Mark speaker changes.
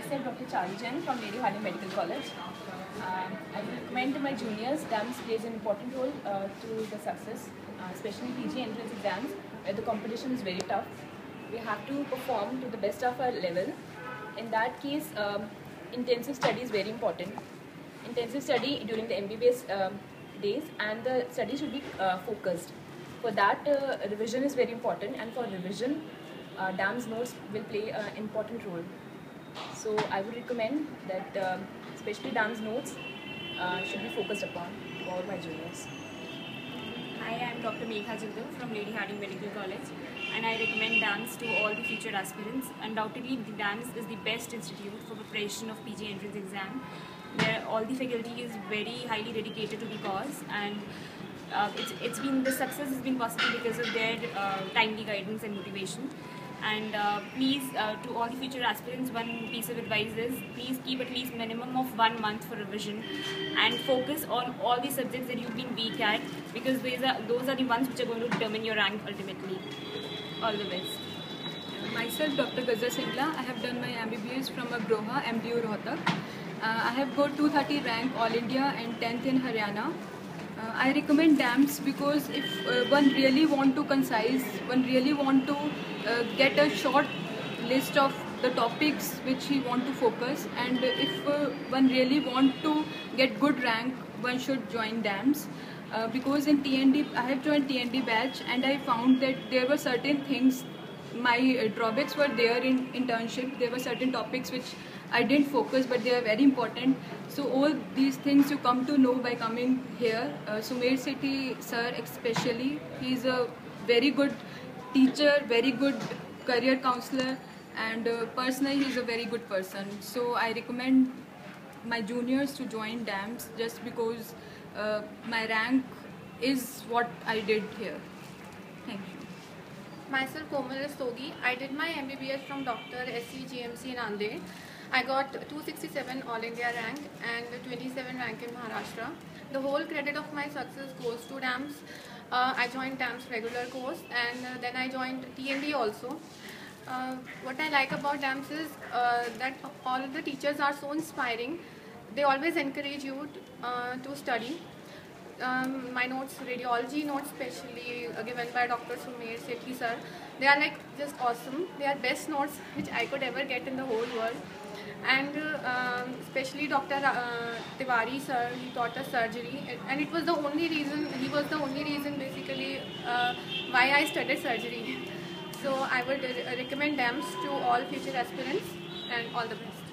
Speaker 1: myself Dr. Charlie Jain from Lady Hardinge Medical College. I will recommend to my juniors, DAMS plays an important role to the success, especially PG entrance exams where the competition is very tough. We have to perform to the best of our level. In that case, intensive study is very important. Intensive study during the MBBS days, and the study should be focused. For that, revision is very important, and for revision, DAMS notes will play an important role. So I would recommend that especially DAMS notes should be focused upon for all my juniors.
Speaker 2: Hi, I am Dr. Megha Jindal from Lady Hardinge Medical College, and I recommend DAMS to all the future aspirants. Undoubtedly, the DAMS is the best institute for preparation of PG entrance exam, where all the faculty is very highly dedicated to the cause, and the success has been possible because of their timely guidance and motivation. And please, to all the future aspirants, one piece of advice is please keep at least minimum of 1 month for revision and focus on all the subjects that you've been weak at, because those are the ones which are going to determine your rank ultimately. All the best.
Speaker 3: Myself, Dr. Gazar Singla. I have done my MBBS from Agroha, MDU Rohtak. I have got 230 rank All India and 10th in Haryana. I recommend DAMS because if one really want to concise, one really want to get a short list of the topics which he want to focus, and if one really want to get good rank, one should join DAMS. Because in TND, I have joined TND batch, and I found that there were certain things, my drawbacks were there in internship. There were certain topics which I didn't focus, but they are very important. So all these things you come to know by coming here. Sumer Sethi sir especially, he is a very good teacher, very good career counselor, and personally he is a very good person. So I recommend my juniors to join DAMS just because my rank is what I did here. Thank you.
Speaker 4: Myself Komal Rastogi. I did my MBBS from Dr. SC GMC in Andhra. I got 267 All India rank and 27 rank in Maharashtra. The whole credit of my success goes to DAMS. I joined DAMS regular course, and then I joined TND also. What I like about DAMS is that all the teachers are so inspiring. They always encourage you to study. My notes, radiology notes especially given by Dr. Sumer Sethi sir, they are like just awesome. They are best notes which I could ever get in the whole world. And especially Dr. Tiwari sir, he taught us surgery, and it was the only reason, he was the only reason basically why I studied surgery. So I would recommend DAMS to all future aspirants, and all the best.